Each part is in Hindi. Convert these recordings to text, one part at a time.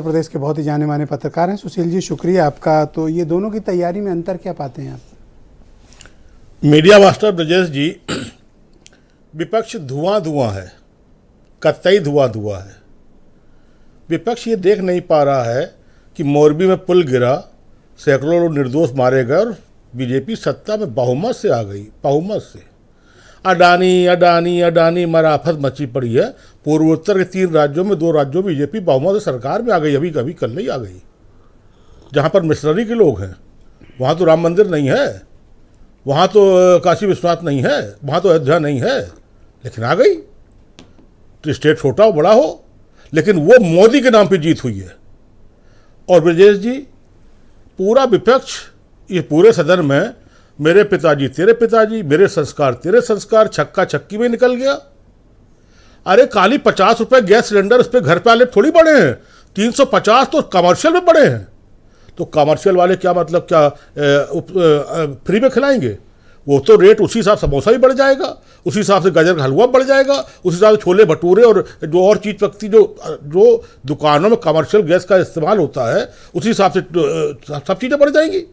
प्रदेश के बहुत ही जाने माने पत्रकार हैं। सुशील जी, शुक्रिया आपका। तो ये दोनों की तैयारी में अंतर क्या पाते हैं आप? मीडिया मास्टर ब्रजेश जी, विपक्ष धुआं धुआं है, कतई धुआं धुआं है। विपक्ष ये देख नहीं पा रहा है कि मोरबी में पुल गिरा, सैकड़ों लोग निर्दोष मारे गए और बीजेपी सत्ता में बहुमत से आ गई। बहुमत से अडानी अडानी अडानी मराफत मची पड़ी है। पूर्वोत्तर के 3 राज्यों में 2 राज्यों में बीजेपी बहुमत से सरकार में आ गई। अभी कभी कल ही आ गई। जहाँ पर मिशनरी के लोग हैं वहाँ तो राम मंदिर नहीं है, वहाँ तो काशी विश्वनाथ नहीं है, वहाँ तो अयोध्या नहीं है, लेकिन आ गई। तो स्टेट छोटा हो बड़ा हो, लेकिन वो मोदी के नाम पे जीत हुई है। और ब्रजेश जी, पूरा विपक्ष ये पूरे सदन में मेरे पिताजी तेरे पिताजी, मेरे संस्कार तेरे संस्कार, छक्का छक्की में निकल गया। अरे खाली 50 रुपए गैस सिलेंडर, उस पर घर पे वाले थोड़ी बढ़े हैं, 350 तो कमर्शियल में बढ़े हैं। तो कमर्शियल वाले क्या मतलब, क्या फ्री में खिलाएंगे? वो तो रेट उसी हिसाब समोसा भी बढ़ जाएगा, उसी हिसाब से गाजर का हलवा बढ़ जाएगा, उसी हिसाब से छोले भटूरे और जो और चीज़ पकती जो दुकानों में कमर्शियल गैस का इस्तेमाल होता है, उसी हिसाब से सब चीज़ें बढ़ जाएंगी।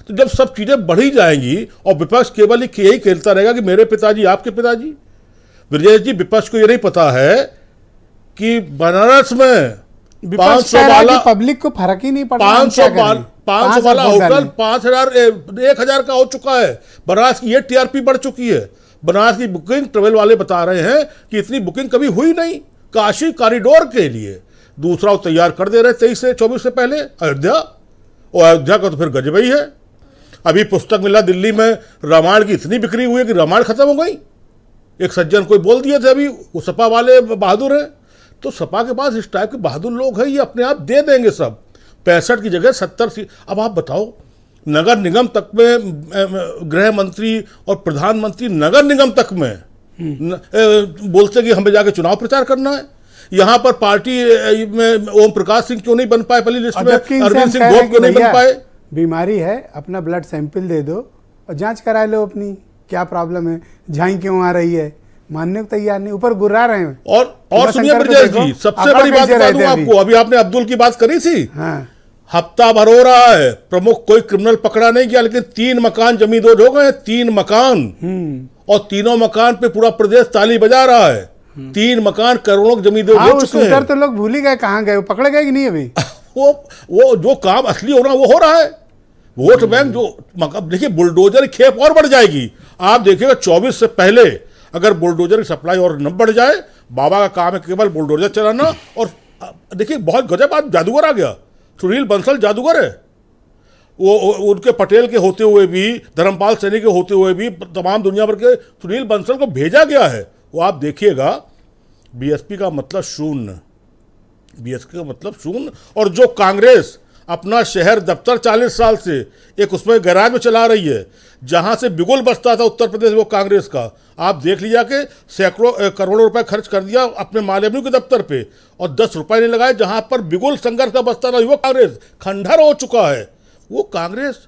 तो जब सब चीज़ें बढ़ी जाएंगी और विपक्ष केवल यही खेलता रहेगा कि मेरे पिताजी आपके पिताजी। ब्रजेश जी, विपक्ष को ये नहीं पता है कि बनारस में 500 वाला पब्लिक को फर्क ही नहीं पड़ रहा। 500 वाला होटल 1,000 का हो चुका है। बनारस की ये टीआरपी बढ़ चुकी है। बनारस की बुकिंग ट्रेवल वाले बता रहे हैं कि इतनी बुकिंग कभी हुई नहीं काशी कॉरिडोर के लिए। दूसरा वो तैयार कर दे रहे 23 से 24 से पहले अयोध्या, और अयोध्या का तो फिर गजब ही है। अभी पुस्तक मिला दिल्ली में, रामायण की इतनी बिक्री हुई है कि रामायण खत्म हो गई। एक सज्जन कोई बोल दिए थे अभी, वो सपा वाले बहादुर हैं। तो सपा के पास इस टाइप के बहादुर लोग हैं, ये अपने आप दे देंगे सब। 65 की जगह 70 सीट। अब आप बताओ, नगर निगम तक में गृह मंत्री और प्रधानमंत्री नगर निगम तक में बोलते कि हमें जाके चुनाव प्रचार करना है। यहाँ पर पार्टी में ओम प्रकाश सिंह क्यों नहीं बन पाए पहली लिस्ट में, अरविंद सिंह घोष क्यों नहीं बन पाए? बीमारी है, अपना ब्लड सैंपल दे दो और जांच करा लो अपनी, क्या प्रॉब्लम है, झाई क्यों आ रही है, मानने को तैयार नहीं, ऊपर गुर्रा रहे हैं। और सुनिए ब्रजेश जी, सबसे बड़ी बात बता दूं आपको, अभी आपने अब्दुल की बात करी थी। हाँ। हफ्ता भर हो रहा है, प्रमुख कोई क्रिमिनल पकड़ा नहीं गया, लेकिन 3 मकान जमींदोज हो गए। 3 मकान, और तीनों मकान पे पूरा प्रदेश ताली बजा रहा है। 3 मकान करोड़ों जमींदोज हो चुके हैं। तो लोग भूल ही गए कहाँ गए, वो पकड़े गए कि नहीं अभी? वो जो काम असली हो रहा है वो हो रहा है। वोट बैंक जो देखिए, बुलडोजर की खेप और बढ़ जाएगी। आप देखिएगा 24 से पहले अगर बुलडोजर की सप्लाई और न बढ़ जाए, बाबा का काम है केवल बुलडोजर चलाना। और देखिए, बहुत गजब आज जादूगर आ गया। सुनील बंसल जादूगर है। वो उनके पटेल के होते हुए भी, धर्मपाल सैनी के होते हुए भी तमाम दुनिया भर के सुनील बंसल को भेजा गया है। वो आप देखिएगा, बीएसपी का मतलब शून्य, बीएसपी का मतलब शून्य। और जो कांग्रेस अपना शहर दफ्तर 40 साल से एक उसमें गैराज में चला रही है, जहां से बिगुल बचता था उत्तर प्रदेश, वो कांग्रेस का। आप देख लीजिए कि सैकड़ों करोड़ों रुपए खर्च कर दिया अपने मालेबनी के दफ्तर पे, और 10 रुपए नहीं लगाए जहां पर बिगुल संघर्ष का बचता था। वो कांग्रेस खंडहर हो चुका है। वो कांग्रेस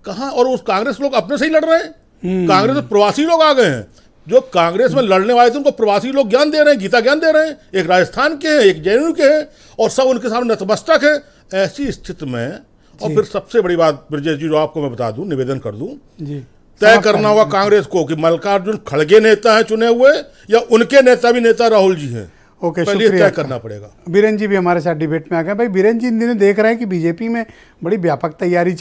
कहाँ? और उस कांग्रेस लोग अपने से ही लड़ रहे हैं। कांग्रेस में प्रवासी लोग आ गए हैं। जो कांग्रेस में लड़ने वाले थे उनको प्रवासी लोग ज्ञान दे रहे हैं, गीता ज्ञान दे रहे हैं। एक राजस्थान के हैं, एक जेएनयू के हैं, और सब उनके सामने नतमस्तक है। ऐसी स्थिति में, और फिर सबसे बड़ी बात ब्रजेश जी, जो आपको मैं बता दूं, निवेदन कर दूं, तय करना होगा कांग्रेस को कि मल्लिकार्जुन खड़गे नेता हैं चुने हुए, या उनके नेता भी नेता राहुल जी हैं। ओके, पहले तय करना पड़ेगा। बीरेन जी भी हमारे साथ डिबेट में आ गए। भाई बीरेन जी, इन दिनों देख रहे हैं कि बीजेपी में बड़ी व्यापक तैयारी